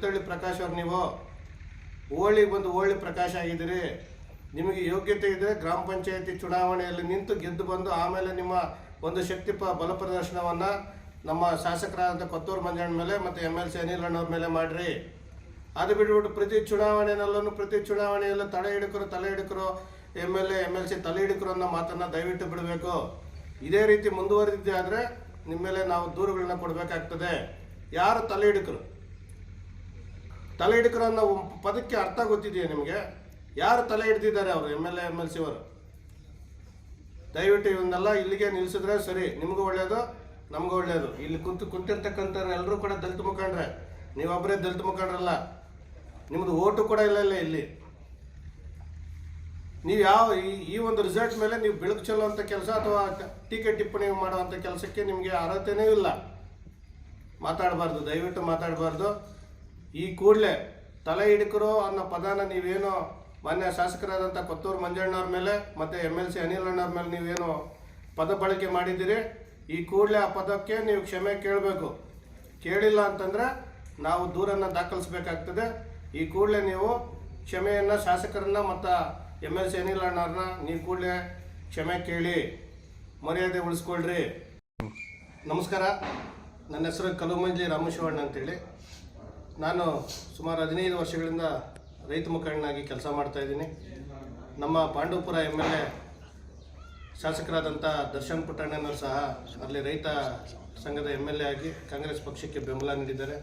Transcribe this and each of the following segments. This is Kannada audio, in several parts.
ಮುದುಕ್ತಳ್ಳಿ ಪ್ರಕಾಶ್ ಅವ್ರು ನೀವು ಹೋಳಿಗೆ ಬಂದು ಹೋಳಿ ಪ್ರಕಾಶ್ ಆಗಿದ್ದೀರಿ. ನಿಮಗೆ ಯೋಗ್ಯತೆ ಇದ್ದರೆ ಗ್ರಾಮ ಪಂಚಾಯತಿ ಚುನಾವಣೆಯಲ್ಲಿ ನಿಂತು ಗೆದ್ದು ಬಂದು ಆಮೇಲೆ ನಿಮ್ಮ ಒಂದು ಶಕ್ತಿ ಬಲ ಪ್ರದರ್ಶನವನ್ನು ನಮ್ಮ ಶಾಸಕರಾದ ಕೊತ್ತೂರು ಮಂಜಣ್ಣ ಮೇಲೆ ಮತ್ತು MLC ಅನಿಲ್ ಅಣ್ಣವ್ರ ಮೇಲೆ ಮಾಡಿರಿ. ಅದು ಬಿಟ್ಬಿಟ್ಟು ಪ್ರತಿ ಚುನಾವಣೆಯಲ್ಲೂ ತಲೆ ಹಿಡಿಕರು MLA MLC ತಲೆ ಹಿಡಿಕರು ಅನ್ನೋ ಮಾತನ್ನು ದಯವಿಟ್ಟು ಬಿಡಬೇಕು. ಇದೇ ರೀತಿ ಮುಂದುವರೆದಿದ್ದೆ ಆದರೆ ನಿಮ್ಮ ಮೇಲೆ ನಾವು ದೂರುಗಳನ್ನ ಕೊಡಬೇಕಾಗ್ತದೆ. ಯಾರು ತಲೆ ಹಿಡಿಕರು ಅನ್ನೋ ಪದಕ್ಕೆ ಅರ್ಥ ಗೊತ್ತಿದೆಯಾ ನಿಮಗೆ? ಯಾರು ತಲೆ ಹಿಡ್ದಿದ್ದಾರೆ ಅವರು MLA MLC ಅವರು? ದಯವಿಟ್ಟು ಇವನ್ನೆಲ್ಲ ಇಲ್ಲಿಗೆ ನಿಲ್ಲಿಸಿದ್ರೆ ಸರಿ, ನಿಮಗೂ ಒಳ್ಳೆಯದು ನಮಗೂ ಒಳ್ಳೆಯದು. ಇಲ್ಲಿ ಕುಂತಿರ್ತಕ್ಕಂಥವ್ರು ಎಲ್ಲರೂ ಕೂಡ ದಲಿತ ಮುಖಂಡ್ರೆ, ನೀವೊಬ್ಬರೇ ದಲಿತ ಮುಖಂಡ್ರಲ್ಲ, ನಿಮ್ಮದು ಓಟು ಕೂಡ ಇಲ್ಲ ಇಲ್ಲಿ. ನೀವು ಈ ಒಂದು ರಿಸಲ್ಟ್ ಮೇಲೆ ನೀವು ಬೆಳಕು ಚೆಲ್ಲುವಂಥ ಕೆಲಸ ಅಥವಾ ಟೀಕೆ ಟಿಪ್ಪಣಿ ಮಾಡುವಂಥ ಕೆಲಸಕ್ಕೆ ನಿಮಗೆ ಅರ್ಹತೆಯೂ ಇಲ್ಲ. ಮಾತಾಡಬಾರ್ದು, ದಯವಿಟ್ಟು ಮಾತಾಡಬಾರ್ದು. ಈ ಕೂಡಲೇ ತಲೆ ಹಿಡಿಕರು ಅನ್ನೋ ಪದನ ನೀವೇನು ಮಾನ್ಯ ಶಾಸಕರಾದಂಥ ಕೊತ್ತೂರು ಮಂಜಣ್ಣವ್ರ ಮೇಲೆ ಮತ್ತು MLC ಅನಿಲ್ ಅಣ್ಣವ್ರ ಮೇಲೆ ನೀವೇನು ಪದ ಬಳಕೆ ಮಾಡಿದ್ದೀರಿ, ಈ ಕೂಡಲೇ ಆ ಪದಕ್ಕೆ ನೀವು ಕ್ಷಮೆ ಕೇಳಬೇಕು. ಕೇಳಿಲ್ಲ ಅಂತಂದರೆ ನಾವು ದೂರನ್ನು ದಾಖಲಿಸಬೇಕಾಗ್ತದೆ. ಈ ಕೂಡಲೇ ನೀವು ಕ್ಷಮೆಯನ್ನು ಶಾಸಕರನ್ನ ಮತ್ತು MLC ಅನಿಲ್ ಅಣ್ಣವ್ರನ್ನ ನೀವು ಕೂಡಲೇ ಕ್ಷಮೆ ಕೇಳಿ, ಮರ್ಯಾದೆ ಉಳಿಸ್ಕೊಳ್ರಿ. ನಮಸ್ಕಾರ, ನನ್ನ ಹೆಸರು ಕಲುಮಂಜಿ ರಾಮಶಿವಣ್ಣ ಅಂತೇಳಿ. ನಾನು ಸುಮಾರು 15 ವರ್ಷಗಳಿಂದ ರೈತ ಮುಖಂಡನಾಗಿ ಕೆಲಸ ಮಾಡ್ತಾಯಿದ್ದೀನಿ. ನಮ್ಮ ಪಾಂಡವಪುರ MLA ಶಾಸಕರಾದಂಥ ದರ್ಶನ್ ಪುಟ್ಟಣ್ಣನವರು ಸಹ ಅಲ್ಲಿ ರೈತ ಸಂಘದ MLA ಆಗಿ ಕಾಂಗ್ರೆಸ್ ಪಕ್ಷಕ್ಕೆ ಬೆಂಬಲ ನೀಡಿದ್ದಾರೆ.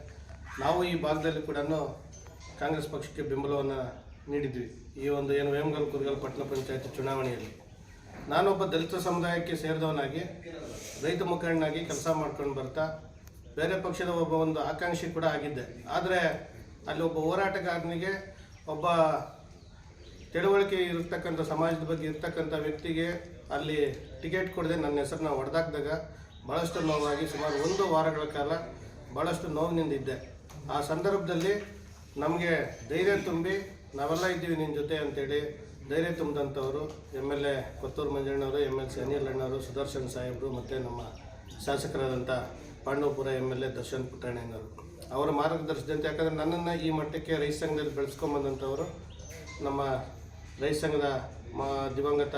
ನಾವು ಈ ಭಾಗದಲ್ಲಿ ಕೂಡ ಕಾಂಗ್ರೆಸ್ ಪಕ್ಷಕ್ಕೆ ಬೆಂಬಲವನ್ನು ನೀಡಿದ್ವಿ. ಈ ಒಂದು ಏನು ವೇಮಗಲ್ ಕುರ್ಗಲ್ ಪಟ್ಟಣ ಪಂಚಾಯತ್ ಚುನಾವಣೆಯಲ್ಲಿ ನಾನೊಬ್ಬ ದಲಿತ ಸಮುದಾಯಕ್ಕೆ ಸೇರಿದವನಾಗಿ ರೈತ ಮುಖಂಡನಾಗಿ ಕೆಲಸ ಮಾಡ್ಕೊಂಡು ಬರ್ತಾ ಬೇರೆ ಪಕ್ಷದ ಒಬ್ಬ ಒಂದು ಆಕಾಂಕ್ಷಿ ಕೂಡ ಆಗಿದ್ದೆ. ಆದರೆ ಅಲ್ಲಿ ಒಬ್ಬ ಹೋರಾಟಗಾರನಿಗೆ, ಒಬ್ಬ ತಿಳುವಳಿಕೆ ಇರತಕ್ಕಂಥ ಸಮಾಜದ ಬಗ್ಗೆ ಇರ್ತಕ್ಕಂಥ ವ್ಯಕ್ತಿಗೆ ಅಲ್ಲಿ ಟಿಕೆಟ್ ಕೊಡದೆ ನನ್ನ ಹೆಸರನ್ನ ಹೊಡೆದಾಕಿದಾಗ ಭಾಳಷ್ಟು ನೋವಾಗಿ ಸುಮಾರು 1 ವಾರಗಳ ಕಾಲ ಭಾಳಷ್ಟು ನೋವಿನಿಂದಿದ್ದೆ. ಆ ಸಂದರ್ಭದಲ್ಲಿ ನಮಗೆ ಧೈರ್ಯ ತುಂಬಿ ನಾವೆಲ್ಲ ಇದ್ದೀವಿ ನಿನ್ನ ಜೊತೆ ಅಂತೇಳಿ ಧೈರ್ಯ ತುಂಬಿದಂಥವರು MLA ಕೊತ್ತೂರು ಮಂಜಣ್ಣವರು, MLC ಅನಿಲ್ ಅಣ್ಣವರು, ಸುದರ್ಶನ್ ಸಾಹೇಬರು ಮತ್ತು ನಮ್ಮ ಶಾಸಕರಾದಂಥ ಪಾಂಡವಪುರ MLA ದರ್ಶನ್ ಪುಟ್ಟಣ್ಣನವರು ಅವರ ಮಾರ್ಗದರ್ಶನದಂತೆ. ಯಾಕಂದರೆ ನನ್ನನ್ನು ಈ ಮಟ್ಟಕ್ಕೆ ರೈತ ಸಂಘದಲ್ಲಿ ಬೆಳೆಸ್ಕೊಂಬಂದಂಥವರು ನಮ್ಮ ರೈತ ಸಂಘದ ದಿವಂಗತ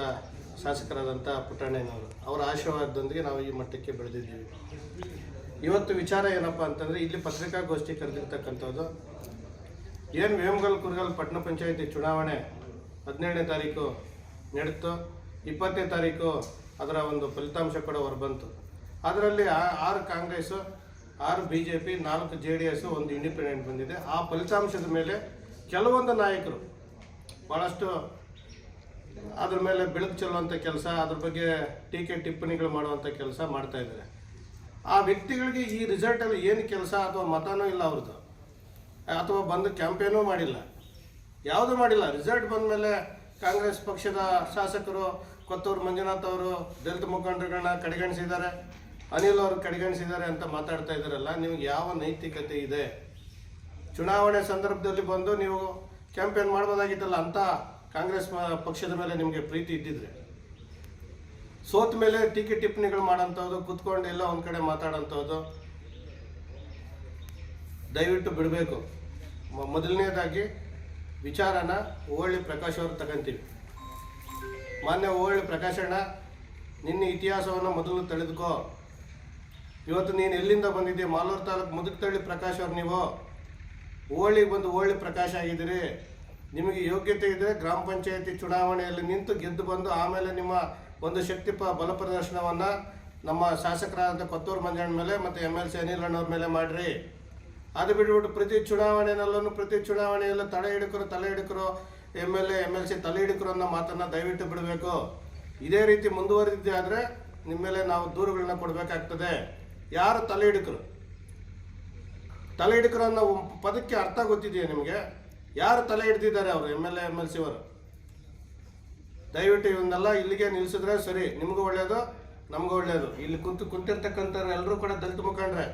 ಶಾಸಕರಾದಂಥ ಪುಟ್ಟಣ್ಣನವರು, ಅವರ ಆಶೀರ್ವಾದದೊಂದಿಗೆ ನಾವು ಈ ಮಟ್ಟಕ್ಕೆ ಬೆಳೆದಿದ್ದೀವಿ. ಇವತ್ತು ವಿಚಾರ ಏನಪ್ಪ ಅಂತಂದರೆ, ಇಲ್ಲಿ ಪತ್ರಿಕಾಗೋಷ್ಠಿ ಕರೆದಿರ್ತಕ್ಕಂಥದ್ದು ಏನು ವೇಮಗಲ್ ಕುರ್ಗಲ್ ಪಟ್ಟಣ ಪಂಚಾಯತಿ ಚುನಾವಣೆ 17ನೇ ತಾರೀಕು ನಡೆಯಿತು. 20ನೇ ತಾರೀಕು ಅದರ ಒಂದು ಫಲಿತಾಂಶ ಕೂಡ ಹೊರಬಂತು. ಅದರಲ್ಲಿ 6 ಕಾಂಗ್ರೆಸ್ಸು, 6 BJP, 4 JDS, 1 ಇಂಡಿಪೆಂಡೆಂಟ್ ಬಂದಿದೆ. ಆ ಫಲಿತಾಂಶದ ಮೇಲೆ ಕೆಲವೊಂದು ನಾಯಕರು ಭಾಳಷ್ಟು ಅದ್ರ ಮೇಲೆ ಬೆಳಕು ಚೆಲ್ಲುವಂಥ ಕೆಲಸ, ಅದ್ರ ಬಗ್ಗೆ ಟೀಕೆ ಟಿಪ್ಪಣಿಗಳು ಮಾಡುವಂಥ ಕೆಲಸ ಮಾಡ್ತಾಯಿದ್ದಾರೆ. ಆ ವ್ಯಕ್ತಿಗಳಿಗೆ ಈ ರಿಸಲ್ಟಲ್ಲಿ ಏನು ಕೆಲಸ ಅಥವಾ ಮತನೂ ಇಲ್ಲ ಅವ್ರದ್ದು, ಅಥವಾ ಬಂದು ಕ್ಯಾಂಪೇನೂ ಮಾಡಿಲ್ಲ, ಯಾವುದೂ ಮಾಡಿಲ್ಲ. ರಿಸಲ್ಟ್ ಬಂದ ಮೇಲೆ ಕಾಂಗ್ರೆಸ್ ಪಕ್ಷದ ಶಾಸಕರು ಕೊತ್ತೂರು ಮಂಜುನಾಥ್ ಅವರು ದಲಿತ ಮುಖಂಡರುಗಳನ್ನ ಕಡೆಗಣಿಸಿದ್ದಾರೆ, ಅನಿಲ್ ಅವರು ಕಡೆಗಣಿಸಿದ್ದಾರೆ ಅಂತ ಮಾತಾಡ್ತಾ ಇದ್ದಾರಲ್ಲ, ನಿಮ್ಗೆ ಯಾವ ನೈತಿಕತೆ ಇದೆ? ಚುನಾವಣೆ ಸಂದರ್ಭದಲ್ಲಿ ಬಂದು ನೀವು ಕ್ಯಾಂಪೇನ್ ಮಾಡ್ಬೋದಾಗಿತ್ತಲ್ಲ ಅಂತ ಕಾಂಗ್ರೆಸ್ ಪಕ್ಷದ ಮೇಲೆ ನಿಮಗೆ ಪ್ರೀತಿ ಇದ್ದಿದ್ರೆ. ಸೋತ ಮೇಲೆ ಟೀಕೆ ಟಿಪ್ಪಣಿಗಳು ಮಾಡೋಂಥದ್ದು, ಕೂತ್ಕೊಂಡು ಎಲ್ಲ ಒಂದು ಕಡೆ ಮಾತಾಡೋಂಥದ್ದು ದಯವಿಟ್ಟು ಬಿಡಬೇಕು. ಮೊದಲನೇದಾಗಿ ವಿಚಾರನ ಓವಳ್ಳಿ ಪ್ರಕಾಶ್ ಅವರು ತಗೊಂತೀವಿ. ಮಾನ್ಯ ಓವಳ್ಳಿ ಪ್ರಕಾಶಣ್ಣ, ನಿನ್ನ ಇತಿಹಾಸವನ್ನು ಮೊದಲು ತಿಳಿದುಕೋ. ಇವತ್ತು ನೀನು ಎಲ್ಲಿಂದ ಬಂದಿದ್ದೀಯ? ಮಾಲೂರು ತಾಲೂಕು ಮುದುಕ್ತಳ್ಳಿ ಪ್ರಕಾಶ್ ಅವರು ನೀವು ಓವಳ್ಳಿಗೆ ಬಂದು ಓವಳ್ಳಿ ಪ್ರಕಾಶ್ ಆಗಿದ್ದೀರಿ. ನಿಮಗೆ ಯೋಗ್ಯತೆ ಇದ್ದರೆ ಗ್ರಾಮ ಪಂಚಾಯತಿ ಚುನಾವಣೆಯಲ್ಲಿ ನಿಂತು ಗೆದ್ದು ಬಂದು ಆಮೇಲೆ ನಿಮ್ಮ ಒಂದು ಶಕ್ತಿ ಬಲ ಪ್ರದರ್ಶನವನ್ನು ನಮ್ಮ ಶಾಸಕರಾದ ಕೊತ್ತೂರು ಮಂಜಣ್ಣ ಮೇಲೆ ಮತ್ತು MLC ಅನಿಲ್ ಅಣ್ಣವ್ರ ಮೇಲೆ ಮಾಡಿರಿ. ಅದು ಬಿಟ್ಬಿಟ್ಟು ಪ್ರತಿ ಚುನಾವಣೆಯಲ್ಲೂ ತಲೆ ಹಿಡಿಕರು MLA MLC ತಲೆ ಹಿಡಿಕರು ಅನ್ನೋ ಮಾತನ್ನು ದಯವಿಟ್ಟು ಬಿಡಬೇಕು. ಇದೇ ರೀತಿ ಮುಂದುವರೆದಿದ್ದೆ ಆದರೆ ನಿಮ್ಮ ಮೇಲೆ ನಾವು ದೂರುಗಳನ್ನ ಕೊಡಬೇಕಾಗ್ತದೆ. ಯಾರು ತಲೆ ಹಿಡಿಕರು ಅನ್ನೋ ಪದಕ್ಕೆ ಅರ್ಥ ಗೊತ್ತಿದೆಯಾ ನಿಮಗೆ? ಯಾರು ತಲೆ ಹಿಡ್ದಿದ್ದಾರೆ ಅವರು MLA MLC ಅವರು? ದಯವಿಟ್ಟು ಇವನ್ನೆಲ್ಲ ಇಲ್ಲಿಗೆ ನಿಲ್ಲಿಸಿದ್ರೆ ಸರಿ, ನಿಮಗೂ ಒಳ್ಳೆಯದು ನಮಗೂ ಒಳ್ಳೆಯದು. ಇಲ್ಲಿ ಕುಂತಿರ್ತಕ್ಕಂಥವ್ರು ಎಲ್ಲರೂ ಕೂಡ ದಲಿತ ಮುಖಂಡ್ರೆ,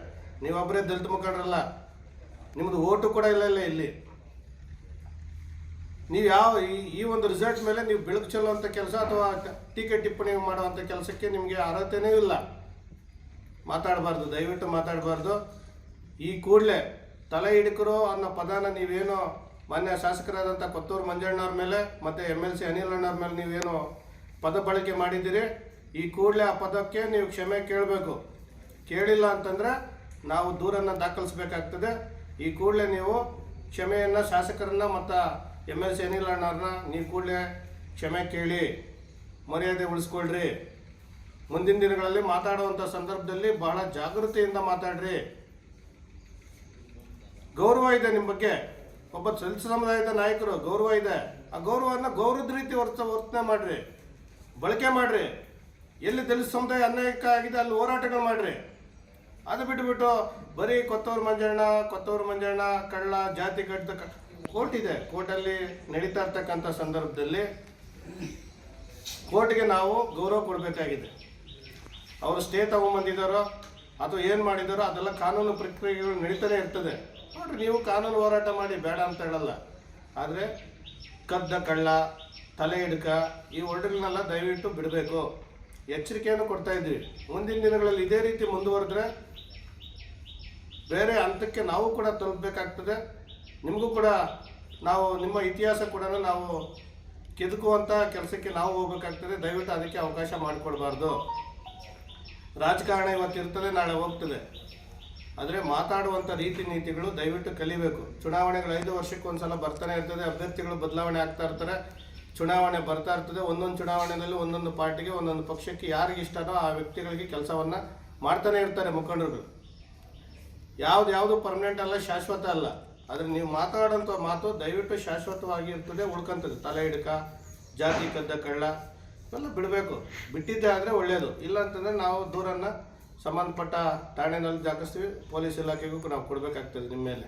ನೀವೊಬ್ಬರೇ ದಲಿತ ಮುಖಂಡ್ರಲ್ಲ, ನಿಮ್ಮದು ಓಟು ಕೂಡ ಇಲ್ಲ ಇಲ್ಲಿ. ನೀವು ಈ ಒಂದು ರಿಸಲ್ಟ್ ಮೇಲೆ ನೀವು ಬೆಳಕು ಚೆಲ್ಲುವಂಥ ಕೆಲಸ ಅಥವಾ ಟೀಕೆ ಟಿಪ್ಪಣಿ ಮಾಡುವಂಥ ಕೆಲಸಕ್ಕೆ ನಿಮಗೆ ಅರ್ಹತೆಯೂ ಇಲ್ಲ. ಮಾತಾಡಬಾರ್ದು, ದಯವಿಟ್ಟು ಮಾತಾಡಬಾರ್ದು. ಈ ಕೂಡಲೇ ತಲೆ ಹಿಡಿಕರು ಅನ್ನೋ ಪದನ ನೀವೇನು ಮಾನ್ಯ ಶಾಸಕರಾದಂಥ ಕೊತ್ತೂರು ಮಂಜಣ್ಣವ್ರ ಮೇಲೆ ಮತ್ತು MLC ಅನಿಲ್ ಅಣ್ಣವ್ರ ಮೇಲೆ ನೀವೇನು ಪದ ಬಳಕೆ ಮಾಡಿದ್ದೀರಿ, ಈ ಕೂಡಲೇ ಆ ಪದಕ್ಕೆ ನೀವು ಕ್ಷಮೆ ಕೇಳಬೇಕು. ಕೇಳಿಲ್ಲ ಅಂತಂದರೆ ನಾವು ದೂರನ್ನು ದಾಖಲಿಸಬೇಕಾಗ್ತದೆ. ಈ ಕೂಡಲೇ ನೀವು ಕ್ಷಮೆಯನ್ನು ಶಾಸಕರನ್ನ ಮತ್ತು MLC ಅನಿಲ್ ಅಣ್ಣವ್ರನ್ನ ನೀವು ಕೂಡಲೇ ಕ್ಷಮೆ ಕೇಳಿ, ಮರ್ಯಾದೆ ಉಳಿಸ್ಕೊಳ್ರಿ. ಮುಂದಿನ ದಿನಗಳಲ್ಲಿ ಮಾತಾಡುವಂಥ ಸಂದರ್ಭದಲ್ಲಿ ಬಹಳ ಜಾಗೃತಿಯಿಂದ ಮಾತಾಡ್ರಿ. ಗೌರವ ಇದೆ ನಿಮ್ಮ ಬಗ್ಗೆ, ಒಬ್ಬ ದಲಿತ ಸಮುದಾಯದ ನಾಯಕರು ಗೌರವ ಇದೆ. ಆ ಗೌರವವನ್ನು ಗೌರವದ ರೀತಿ ವರ್ತನೆ ಮಾಡಿರಿ, ಬಳಕೆ ಮಾಡಿರಿ. ಎಲ್ಲಿ ದಲಿತ ಸಮುದಾಯ ಅನ್ಯಾಯಕ್ಕೆ ಆಗಿದೆ ಅಲ್ಲಿ ಹೋರಾಟಗಳು ಮಾಡಿರಿ. ಅದು ಬಿಟ್ಟುಬಿಟ್ಟು ಬರೀ ಕೊತ್ತೂರು ಮಂಜಣ್ಣ ಕಳ್ಳ ಜಾತಿ ಕಟ್ಟಿದ ಕೋರ್ಟ್ ಇದೆ. ಕೋರ್ಟಲ್ಲಿ ನಡೀತಾ ಇರ್ತಕ್ಕಂಥ ಸಂದರ್ಭದಲ್ಲಿ ಕೋರ್ಟ್ಗೆ ನಾವು ಗೌರವ ಕೊಡಬೇಕಾಗಿದೆ. ಅವರು ಸ್ಟೇ ತಗೊಂಬಂದಿದ್ದಾರೋ ಅಥವಾ ಏನು ಮಾಡಿದಾರೋ ಅದೆಲ್ಲ ಕಾನೂನು ಪ್ರಕ್ರಿಯೆಗಳು ನಡೀತಾನೆ ಇರ್ತದೆ. ನೋಡ್ರಿ, ನೀವು ಕಾನೂನು ಹೋರಾಟ ಮಾಡಿ, ಬೇಡ ಅಂತ ಹೇಳಲ್ಲ. ಆದರೆ ಕದ್ದ ಕಳ್ಳ, ತಲೆ ಹಿಡ್ಕ ಈ ವರ್ಡ್ಗಳನ್ನೆಲ್ಲ ದಯವಿಟ್ಟು ಬಿಡಬೇಕು. ಎಚ್ಚರಿಕೆಯನ್ನು ಕೊಡ್ತಾ ಇದ್ದೀವಿ. ಮುಂದಿನ ದಿನಗಳಲ್ಲಿ ಇದೇ ರೀತಿ ಮುಂದುವರೆದ್ರೆ ಬೇರೆ ಹಂತಕ್ಕೆ ನಾವು ಕೂಡ ತಲುಪಬೇಕಾಗ್ತದೆ. ನಿಮಗೂ ಕೂಡ ನಾವು ನಿಮ್ಮ ಇತಿಹಾಸ ಕೂಡ ನಾವು ಕೆದಕುವಂಥ ಕೆಲಸಕ್ಕೆ ನಾವು ಹೋಗ್ಬೇಕಾಗ್ತದೆ. ದಯವಿಟ್ಟು ಅದಕ್ಕೆ ಅವಕಾಶ ಮಾಡಿಕೊಡ್ಬಾರ್ದು. ರಾಜಕಾರಣ ಇವತ್ತು ಇರ್ತದೆ, ನಾಳೆ ಹೋಗ್ತದೆ. ಆದರೆ ಮಾತಾಡುವಂಥ ರೀತಿ ನೀತಿಗಳು ದಯವಿಟ್ಟು ಕಲಿಬೇಕು. ಚುನಾವಣೆಗಳು 5 ವರ್ಷಕ್ಕೆ ಸಲ ಬರ್ತಾನೆ ಇರ್ತದೆ. ಅಭ್ಯರ್ಥಿಗಳು ಬದಲಾವಣೆ ಆಗ್ತಾ ಇರ್ತಾರೆ. ಚುನಾವಣೆ ಬರ್ತಾ ಇರ್ತದೆ. ಒಂದೊಂದು ಚುನಾವಣೆಯಲ್ಲಿ ಒಂದೊಂದು ಪಾರ್ಟಿಗೆ, ಒಂದೊಂದು ಪಕ್ಷಕ್ಕೆ ಯಾರಿಗೆ ಇಷ್ಟನೋ ಆ ವ್ಯಕ್ತಿಗಳಿಗೆ ಕೆಲಸವನ್ನು ಮಾಡ್ತಾನೆ ಇರ್ತಾರೆ ಮುಖಂಡರು. ಯಾವುದು ಪರ್ಮನೆಂಟ್ ಅಲ್ಲ, ಶಾಶ್ವತ ಅಲ್ಲ. ಆದರೆ ನೀವು ಮಾತಾಡೋಂಥ ಮಾತು ದಯವಿಟ್ಟು ಶಾಶ್ವತವಾಗಿ ಇರ್ತದೆ, ಉಳ್ಕೊಂತದೆ. ತಲೆ ಹಿಡ್ಕ, ಜಾತಿ ಕದ್ದ ಕಳ್ಳ ಇವೆಲ್ಲ ಬಿಡಬೇಕು. ಬಿಟ್ಟಿದ್ದೆ ಆದರೆ ಒಳ್ಳೆಯದು. ಇಲ್ಲ ಅಂತಂದರೆ ನಾವು ದೂರನ್ನು ಸಂಬಂಧಪಟ್ಟ ಠಾಣೆನಲ್ಲಿ ದಾಖಲಿಸ್ತೀವಿ. ಪೊಲೀಸ್ ಇಲಾಖೆಗೂ ನಾವು ಕೊಡಬೇಕಾಗ್ತದೆ. ನಿಮ್ಮ ಮೇಲೆ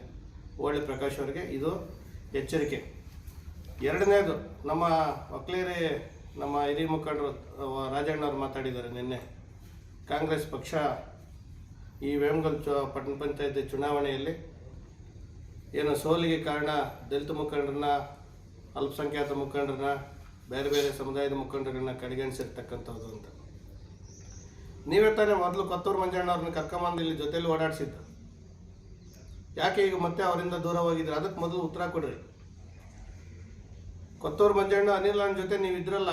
ಓಳಿ ಪ್ರಕಾಶ್ ಅವರಿಗೆ ಇದು ಎಚ್ಚರಿಕೆ. ಎರಡನೇದು, ನಮ್ಮ ಒಕ್ಲೇರಿ ನಮ್ಮ ಹಿರಿಯ ಮುಖಂಡರು ರಾಜಣ್ಣವ್ರು ಮಾತಾಡಿದ್ದಾರೆ ನಿನ್ನೆ. ಕಾಂಗ್ರೆಸ್ ಪಕ್ಷ ಈ ವೇಮಗಲ್ ಪಟ್ಟಣ ಪಂಚಾಯತಿ ಚುನಾವಣೆಯಲ್ಲಿ ಏನು ಸೋಲಿಗೆ ಕಾರಣ ದಲಿತ ಮುಖಂಡರನ್ನ, ಅಲ್ಪಸಂಖ್ಯಾತ ಮುಖಂಡರನ್ನ, ಬೇರೆ ಬೇರೆ ಸಮುದಾಯದ ಮುಖಂಡರನ್ನ ಕಡೆಗಣಿಸಿರ್ತಕ್ಕಂಥದ್ದು ಅಂತ. ನೀವೇ ತಾನೇ ಮೊದಲು ಕೊತ್ತೂರು ಮಂಜಣ್ಣವ್ರನ್ನ ಕರ್ಕೊಂಬಂದು ಇಲ್ಲಿ ಜೊತೆಯಲ್ಲಿ ಓಡಾಡಿಸಿದ್ದು. ಯಾಕೆ ಈಗ ಮತ್ತೆ ಅವರಿಂದ ದೂರ ಹೋಗಿದ್ರೆ? ಅದಕ್ಕೆ ಮೊದಲು ಉತ್ತರ ಕೊಡ್ರಿ. ಕೊತ್ತೂರು ಮಂಜಣ್ಣ ಅನಿಲ್ ಅಣ್ಣ ಜೊತೆ ನೀವು ಇದ್ರಲ್ಲ,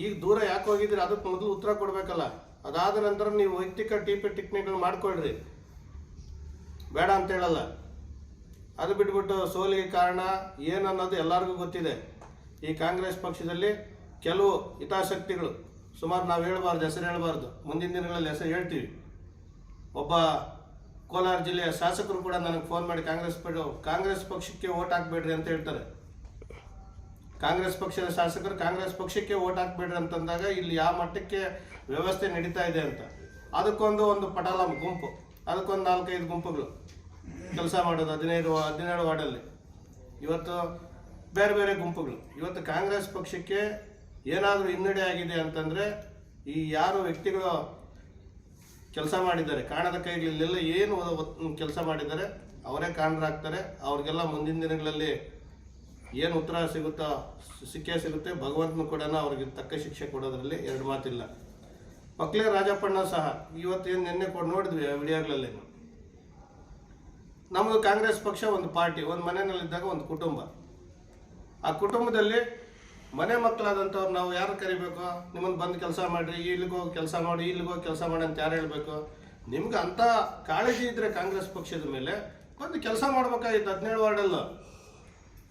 ಈಗ ದೂರ ಯಾಕೆ ಹೋಗಿದ್ರಿ? ಅದಕ್ಕೆ ಮೊದಲು ಉತ್ತರ ಕೊಡಬೇಕಲ್ಲ. ಅದಾದ ನಂತರ ನೀವು ವೈಯಕ್ತಿಕ ಟಿಪ್ಪಣಿಗಳು ಮಾಡ್ಕೊಳ್ರಿ, ಬೇಡ ಅಂತ ಹೇಳಲ್ಲ. ಅದು ಬಿಟ್ಬಿಟ್ಟು ಸೋಲಿಗೆ ಕಾರಣ ಏನು ಅನ್ನೋದು ಎಲ್ಲರಿಗೂ ಗೊತ್ತಿದೆ. ಈ ಕಾಂಗ್ರೆಸ್ ಪಕ್ಷದಲ್ಲಿ ಕೆಲವು ಹಿತಾಸಕ್ತಿಗಳು, ಸುಮಾರು ನಾವು ಹೇಳ್ಬಾರ್ದು, ಹೆಸರು ಹೇಳ್ಬಾರ್ದು, ಮುಂದಿನ ದಿನಗಳಲ್ಲಿ ಹೆಸರು ಹೇಳ್ತೀವಿ. ಒಬ್ಬ ಕೋಲಾರ ಜಿಲ್ಲೆಯ ಶಾಸಕರು ಕೂಡ ನನಗೆ ಫೋನ್ ಮಾಡಿ ಕಾಂಗ್ರೆಸ್ ಪಕ್ಷಕ್ಕೆ ಓಟ್ ಹಾಕ್ಬೇಡ್ರಿ ಅಂತ ಹೇಳ್ತಾರೆ. ಕಾಂಗ್ರೆಸ್ ಪಕ್ಷದ ಶಾಸಕರು ಕಾಂಗ್ರೆಸ್ ಪಕ್ಷಕ್ಕೆ ಓಟ್ ಹಾಕ್ಬೇಡ್ರಿ ಅಂತಂದಾಗ ಇಲ್ಲಿ ಯಾವ ಮಟ್ಟಕ್ಕೆ ವ್ಯವಸ್ಥೆ ನಡೀತಾ ಇದೆ ಅಂತ. ಅದಕ್ಕೊಂದು ಪಟಾಲ ಗುಂಪು, ಅದಕ್ಕೊಂದು 4-5 ಗುಂಪುಗಳು ಕೆಲಸ ಮಾಡೋದು. 17 ವಾರ್ಡಲ್ಲಿ ಇವತ್ತು ಬೇರೆ ಬೇರೆ ಗುಂಪುಗಳು. ಇವತ್ತು ಕಾಂಗ್ರೆಸ್ ಪಕ್ಷಕ್ಕೆ ಏನಾದರೂ ಹಿನ್ನಡೆ ಆಗಿದೆ ಅಂತಂದರೆ ಈ ಯಾರು ವ್ಯಕ್ತಿಗಳು ಕೆಲಸ ಮಾಡಿದ್ದಾರೆ, ಕಾಣದ ಕೈಗಳಲ್ಲೆಲ್ಲ ಏನು ಕೆಲಸ ಮಾಡಿದ್ದಾರೆ ಅವರೇ ಕಾರಣರಾಗ್ತಾರೆ. ಅವ್ರಿಗೆಲ್ಲ ಮುಂದಿನ ದಿನಗಳಲ್ಲಿ ಏನು ಉತ್ತರ ಸಿಕ್ಕೇ ಸಿಗುತ್ತೆ. ಭಗವಂತನು ಕೂಡ ಅವ್ರಿಗೆ ತಕ್ಕ ಶಿಕ್ಷೆ ಕೊಡೋದ್ರಲ್ಲಿ 2 ಮಾತಿಲ್ಲ. ಒಕ್ಲೇರಿ ರಾಜಪ್ಪಣ್ಣ ಸಹ ಇವತ್ತೇನು ನಿನ್ನೆ ನೋಡಿದ್ವಿ ಆ ವಿಡಿಯೋಗಳಲ್ಲಿ. ನಮ್ಮದು ಕಾಂಗ್ರೆಸ್ ಪಕ್ಷ ಒಂದು ಪಾರ್ಟಿ, ಒಂದು ಮನೆಯಲ್ಲಿದ್ದಾಗ ಒಂದು ಕುಟುಂಬ. ಆ ಕುಟುಂಬದಲ್ಲಿ ಮನೆ ಮಕ್ಕಳಾದಂಥವ್ರು ನಾವು ಯಾರು ಕರಿಬೇಕು? ನಿಮ್ಮನ್ನು ಬಂದು ಕೆಲಸ ಮಾಡಿರಿ, ಇಲ್ಲಿಗೆ ಹೋಗಿ ಕೆಲಸ ಮಾಡಿ, ಇಲ್ಲಿಗೆ ಹೋಗಿ ಕೆಲಸ ಮಾಡಿ ಅಂತ ಯಾರು ಹೇಳಬೇಕು? ನಿಮ್ಗೆ ಅಂಥ ಕಾಳಜಿ ಇದ್ದರೆ ಕಾಂಗ್ರೆಸ್ ಪಕ್ಷದ ಮೇಲೆ ಬಂದು ಕೆಲಸ ಮಾಡ್ಬೇಕಾಗಿತ್ತು. 17 ವಾರ್ಡಲ್ಲೂ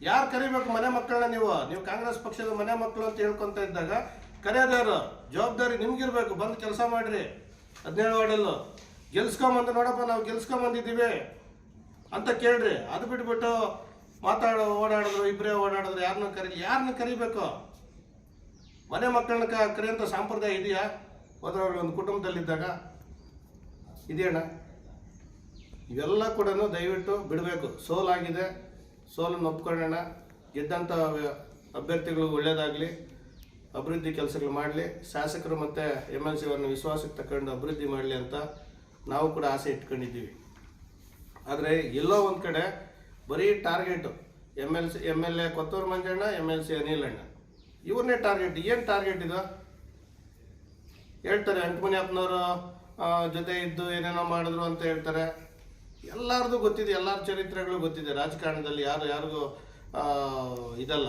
ಯಾರು ಕರಿಬೇಕು ಮನೆ ಮಕ್ಕಳನ್ನ? ನೀವು ಕಾಂಗ್ರೆಸ್ ಪಕ್ಷದ ಮನೆ ಮಕ್ಕಳು ಅಂತ ಹೇಳ್ಕೊತ ಇದ್ದಾಗ ಕರೆಯೋದಾರು ಜವಾಬ್ದಾರಿ ನಿಮ್ಗಿರ್ಬೇಕು. ಬಂದು ಕೆಲಸ ಮಾಡಿರಿ. 17 ವಾರ್ಡಲ್ಲೂ ಗೆಲ್ಸ್ಕೊಂಬಂದು, ನೋಡಪ್ಪ ನಾವು ಗೆಲ್ಸ್ಕೊಂಬಂದಿದ್ದೀವಿ ಅಂತ ಕೇಳ್ರಿ. ಅದು ಬಿಟ್ಬಿಟ್ಟು ಓಡಾಡಿದ್ರು, ಇಬ್ಬರೇ ಓಡಾಡಿದ್ರು, ಯಾರನ್ನ ಕರಿಬೇಕು? ಮನೆ ಮಕ್ಕಳನ್ನ ಕರೆಯುವಂಥ ಸಂಪ್ರದಾಯ ಇದೆಯಾ? ಹೋದ್ರೊಳಗೆ ಒಂದು ಕುಟುಂಬದಲ್ಲಿದ್ದಾಗ ಇದೆಯಣ್ಣ. ಇವೆಲ್ಲ ಕೂಡ ದಯವಿಟ್ಟು ಬಿಡಬೇಕು. ಸೋಲಾಗಿದೆ, ಸೋಲನ್ನು ಒಪ್ಕೊಳ್ಳೋಣ. ಗೆದ್ದಂಥ ಅಭ್ಯರ್ಥಿಗಳು ಒಳ್ಳೆಯದಾಗಲಿ, ಅಭಿವೃದ್ಧಿ ಕೆಲಸಗಳು ಮಾಡಲಿ, ಶಾಸಕರು ಮತ್ತು MLC ಅವರನ್ನು ವಿಶ್ವಾಸಕ್ಕೆ ತಗೊಂಡು ಅಭಿವೃದ್ಧಿ ಮಾಡಲಿ ಅಂತ ನಾವು ಕೂಡ ಆಸೆ ಇಟ್ಕೊಂಡಿದ್ದೀವಿ. ಆದರೆ ಎಲ್ಲೋ ಒಂದು ಕಡೆ ಬರೀ target MLA Kothur Manjanna, MLC Anil ಅಣ್ಣ, ಇವ್ರನ್ನೇ ಟಾರ್ಗೆಟ್. ಏನು ಟಾರ್ಗೆಟ್ ಇದು? ಹೇಳ್ತಾರೆ ಅಂಟಮುನಿಯಪ್ಪನವರು ಜೊತೆ ಇದ್ದು ಏನೇನೋ ಮಾಡಿದ್ರು ಅಂತ ಹೇಳ್ತಾರೆ. ಎಲ್ಲರದು ಗೊತ್ತಿದೆ, ಎಲ್ಲರ ಚರಿತ್ರೆಗಳು ಗೊತ್ತಿದೆ. ರಾಜಕಾರಣದಲ್ಲಿ ಯಾರಿಗೂ ಇದಲ್ಲ.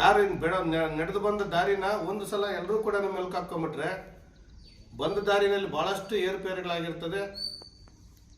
ಯಾರು ನಡೆದು ಬಂದ ದಾರಿನ ಒಂದು ಸಲ ಎಲ್ಲರೂ ಕೂಡ ಮೆಲ್ಕು ಹಾಕ್ಕೊಂಬಿಟ್ರೆ ಬಂದ ದಾರಿನಲ್ಲಿ ಭಾಳಷ್ಟು ಏರುಪೇರುಗಳಾಗಿರ್ತದೆ.